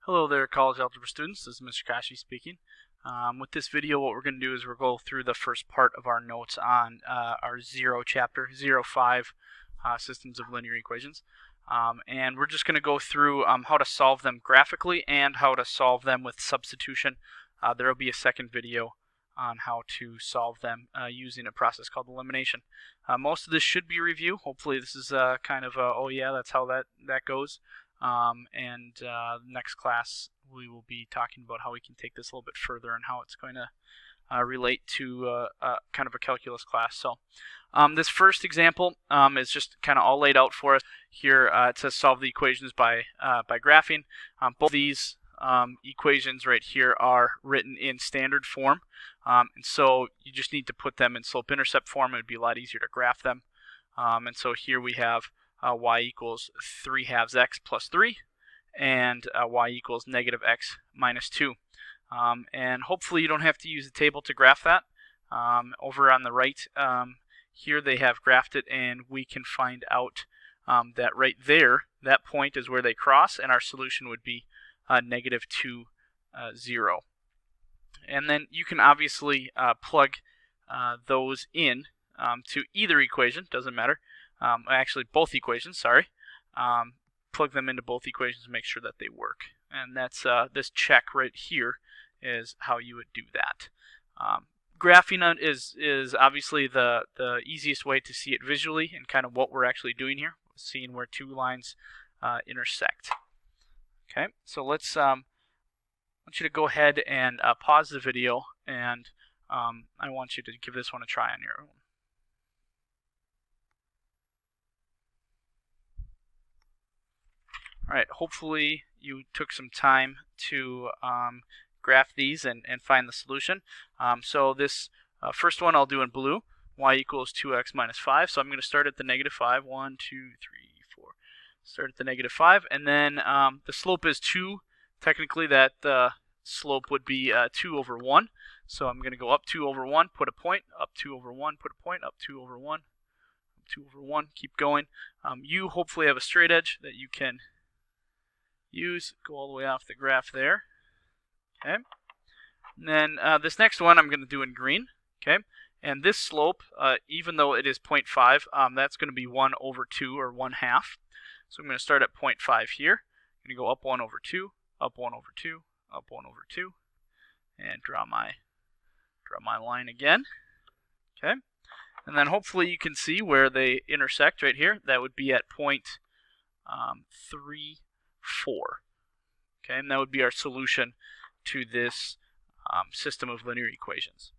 Hello there, college algebra students. This is Mr. Kashi speaking. With this video, what we're going to do is we'll go through the first part of our notes on our chapter 05 systems of linear equations. And we're just going to go through how to solve them graphically and how to solve them with substitution. There will be a second video on how to solve them using a process called elimination. Most of this should be review. Hopefully this is kind of oh yeah, that's how that goes. Next class we will be talking about how we can take this a little bit further and how it's going to relate to kind of a calculus class. So this first example is just kind of all laid out for us here. It says solve the equations by graphing. Both these equations right here are written in standard form, and so you just need to put them in slope-intercept form. It would be a lot easier to graph them. And so here we have y equals 3/2 x plus 3, and y equals negative x minus 2. And hopefully you don't have to use the table to graph that. Over on the right here they have graphed it, and we can find out that right there, that point is where they cross, and our solution would be negative 2, 0. And then you can obviously plug those in to either equation, doesn't matter. Actually, both equations, sorry. Plug them into both equations and make sure that they work. And that's this check right here is how you would do that. Graphing is obviously the easiest way to see it visually and kind of what we're actually doing here, seeing where two lines intersect. Okay, so let's I want you to go ahead and pause the video, and I want you to give this one a try on your own. Alright, hopefully you took some time to graph these and find the solution. So this first one I'll do in blue, y equals 2x minus 5. So I'm going to start at the negative 5. 1, 2, 3, 4. Start at the negative 5. And then the slope is 2. Technically that slope would be 2 over 1. So I'm going to go up 2 over 1, put a point, up 2 over 1, put a point, up 2 over 1, up 2 over 1, keep going. You hopefully have a straight edge that you can use, go all the way off the graph there. Okay. And then this next one I'm going to do in green. Okay. And this slope, even though it is 0.5, that's going to be 1 over 2, or 1/2. So I'm going to start at 0.5 here. I'm going to go up 1 over 2, up 1 over 2, up 1 over 2, and draw my line again. Okay. And then hopefully you can see where they intersect right here. That would be at 0.3. 4. Okay, and that would be our solution to this system of linear equations.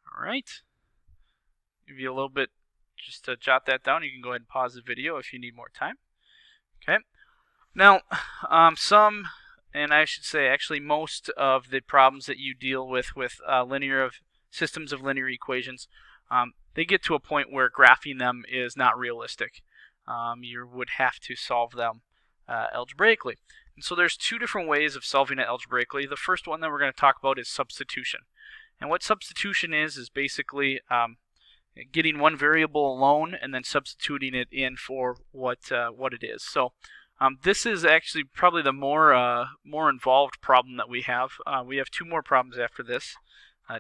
All right, give you a little bit just to jot that down. You can go ahead and pause the video if you need more time. Okay, now some, and I should say actually most of the problems that you deal with systems of linear equations, they get to a point where graphing them is not realistic. You would have to solve them algebraically. And so there's two different ways of solving it algebraically. The first one that we're going to talk about is substitution. And what substitution is basically getting one variable alone and then substituting it in for what it is. So this is actually probably the more involved problem that we have. We have two more problems after this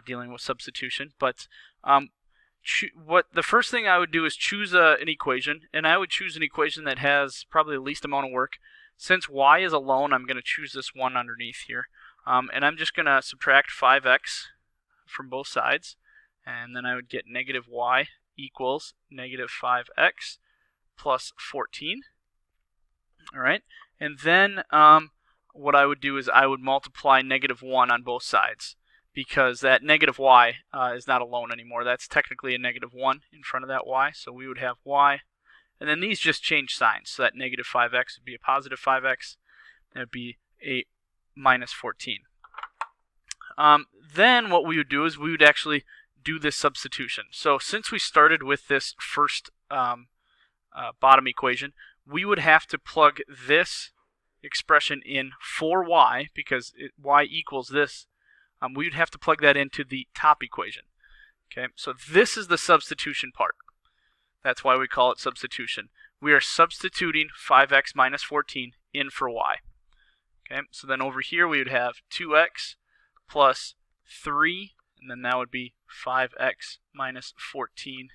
dealing with substitution, but the first thing I would do is choose an equation, and I would choose an equation that has probably the least amount of work. Since y is alone, I'm going to choose this one underneath here, and I'm just going to subtract 5x from both sides, and then I would get negative y equals negative 5x plus 14. All right, and then what I would do is I would multiply negative 1 on both sides, because that negative y is not alone anymore. That's technically a negative 1 in front of that y. So we would have y, and then these just change signs. So that negative 5x would be a positive 5x, and it would be a minus 14. Then what we would do is we would actually do this substitution. So since we started with this first bottom equation, we would have to plug this expression in for y, because y equals this. We would have to plug that into the top equation. Okay, so this is the substitution part. That's why we call it substitution. We are substituting 5x minus 14 in for y. Okay, so then over here we would have 2x plus 3, and then that would be 5x minus 14.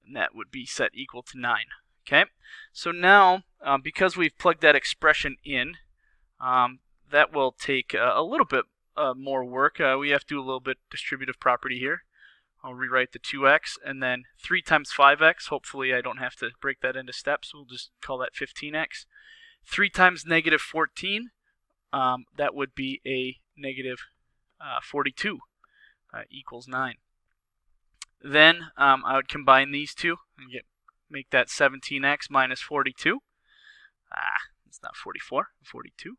And that would be set equal to 9. Okay, so now because we've plugged that expression in, that will take a little bit more work. We have to do a little bit distributive property here. I'll rewrite the 2x, and then 3 times 5x. Hopefully I don't have to break that into steps. We'll just call that 15x. 3 times negative 14, that would be a negative 42 equals 9. Then I would combine these two and make that 17x minus 42. It's not 44, 42.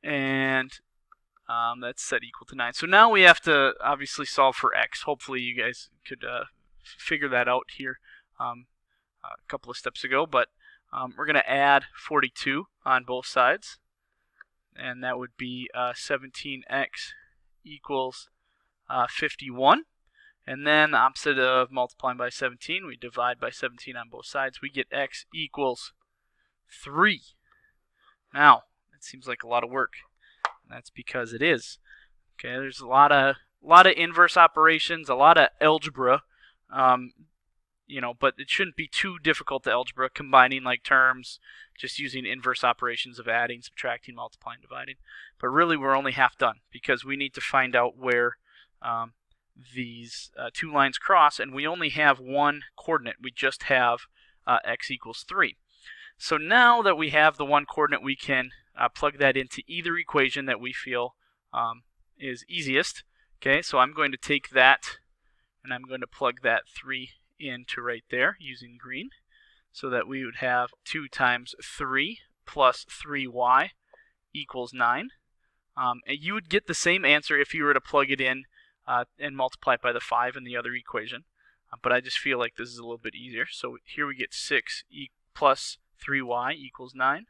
And that's set equal to 9. So now we have to obviously solve for x. Hopefully you guys could figure that out here a couple of steps ago. But we're going to add 42 on both sides. And that would be 17x equals 51. And then the opposite of multiplying by 17, we divide by 17 on both sides. We get x equals 3. Now, it seems like a lot of work. That's because it is. Okay, there's a lot of inverse operations, a lot of algebra, but it shouldn't be too difficult to algebra, combining like terms, just using inverse operations of adding, subtracting, multiplying, dividing. But really, we're only half done because we need to find out where these two lines cross, and we only have one coordinate. We just have x equals 3. So now that we have the one coordinate, we can plug that into either equation that we feel is easiest. Okay, so I'm going to take that and I'm going to plug that 3 into right there using green, so that we would have 2 times 3 plus 3y equals 9. And you would get the same answer if you were to plug it in and multiply it by the 5 in the other equation. But I just feel like this is a little bit easier. So here we get 6 plus 3y equals 9.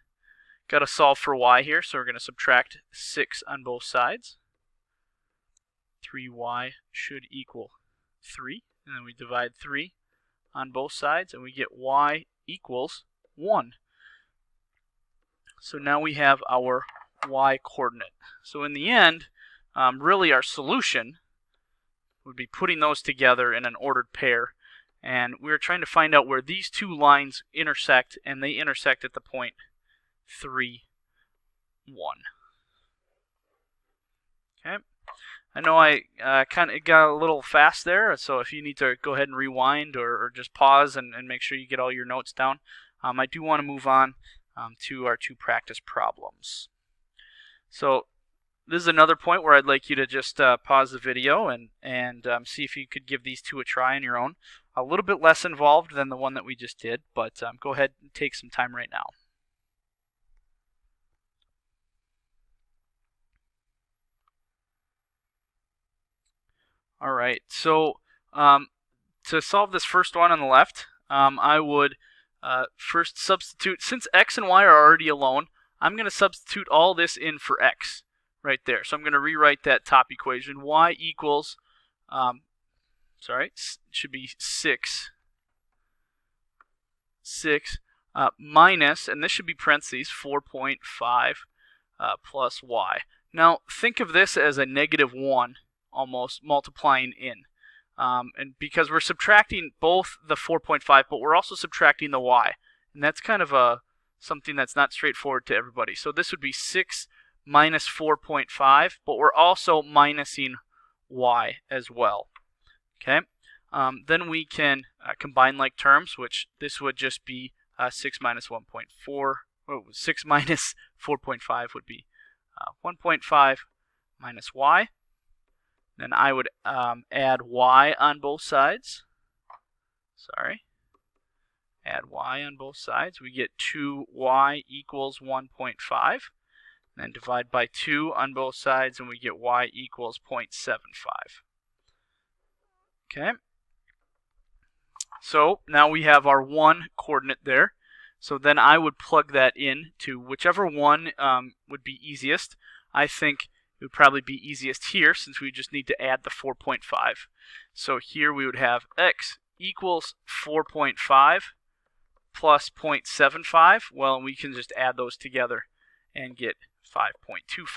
Got to solve for y here, so we're going to subtract 6 on both sides. 3y should equal 3. And then we divide 3 on both sides, and we get y equals 1. So now we have our y coordinate. So in the end, really our solution would be putting those together in an ordered pair. And we're trying to find out where these two lines intersect, and they intersect at the point 3, 1. Okay. I know I kind of got a little fast there, so if you need to go ahead and rewind or just pause and make sure you get all your notes down. I do want to move on to our 2 practice problems. So this is another point where I'd like you to just pause the video and see if you could give these 2 a try on your own. A little bit less involved than the one that we just did, but go ahead and take some time right now. All right, so to solve this first one on the left, I would first substitute, since x and y are already alone, I'm going to substitute all this in for x right there. So I'm going to rewrite that top equation. Y equals, it should be 6 minus, and this should be parentheses, 4.5 plus y. Now think of this as a negative 1, almost multiplying in. And because we're subtracting both the 4.5, but we're also subtracting the y. And that's kind of something that's not straightforward to everybody. So this would be 6 minus 4.5, but we're also minusing y as well. Okay. Then we can combine like terms, which this would just be 6 minus 1.4. 6 minus 4.5 would be 1.5 minus y. Then I would add y on both sides. Add y on both sides. We get 2y equals 1.5. Then divide by 2 on both sides, and we get y equals 0.75. Okay. So now we have our 1 coordinate there. So then I would plug that in to whichever one would be easiest. I think it would probably be easiest here, since we just need to add the 4.5. So here we would have x equals 4.5 plus 0.75, well, we can just add those together and get 5.25.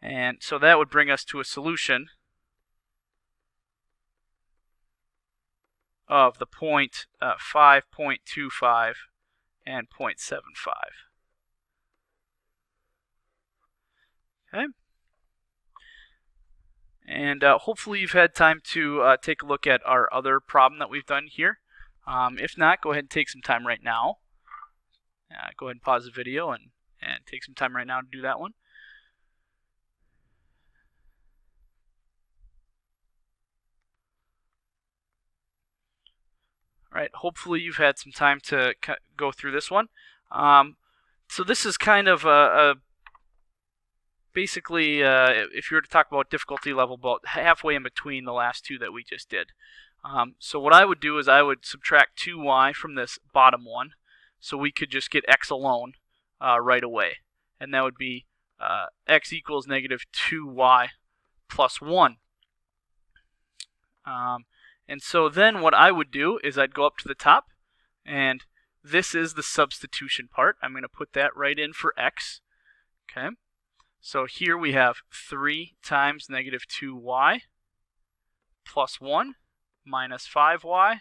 And so that would bring us to a solution of the point 5.25 and 0.75. Okay. And hopefully you've had time to take a look at our other problem that we've done here. If not, go ahead and take some time right now. Go ahead and pause the video and take some time right now to do that one. All right, hopefully you've had some time to go through this one. So this is kind of basically, if you were to talk about difficulty level, about halfway in between the last two that we just did. So what I would do is I would subtract 2y from this bottom one, so we could just get x alone right away. And that would be x equals negative 2y plus 1. And so then what I would do is I'd go up to the top, and this is the substitution part. I'm going to put that right in for x. Okay. So here we have 3 times negative 2y plus 1 minus 5y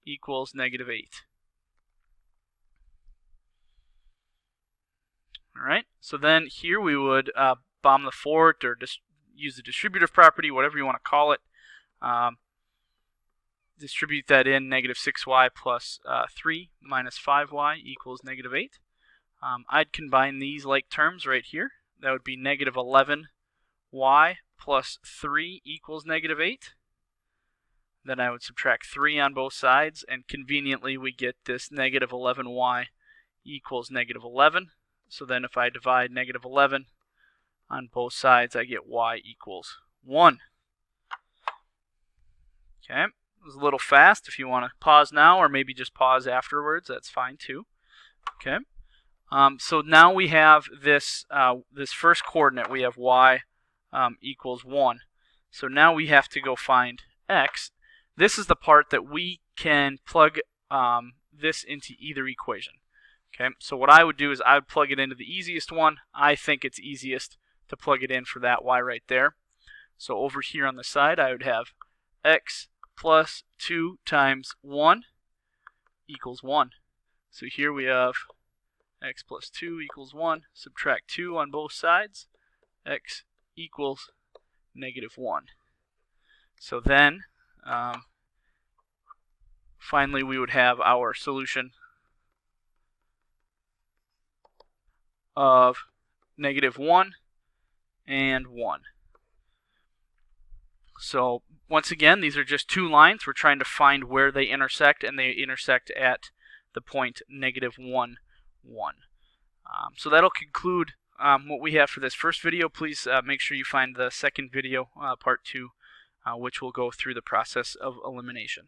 equals negative 8. All right, so then here we would bomb the fort or use the distributive property, whatever you want to call it. Distribute that in, negative 6y plus 3 minus 5y equals negative 8. I'd combine these like terms right here. That would be negative 11y plus 3 equals negative 8. Then I would subtract 3 on both sides, and conveniently we get this negative 11y equals negative 11. So then if I divide negative 11 on both sides, I get y equals 1. Okay, it was a little fast. If you want to pause now or maybe just pause afterwards, that's fine too. Okay. So now we have this this first coordinate. We have y equals 1. So now we have to go find x. This is the part that we can plug this into either equation. Okay. So what I would do is I would plug it into the easiest one. I think it's easiest to plug it in for that y right there. So over here on the side, I would have x plus 2 times 1 equals 1. So here we have x plus 2 equals 1. Subtract 2 on both sides. X equals negative 1. So then, finally, we would have our solution of negative 1 and 1. So once again, these are just two lines. We're trying to find where they intersect, and they intersect at the point negative 1, 1. So that'll conclude what we have for this first video. Please make sure you find the second video, part 2, which will go through the process of elimination.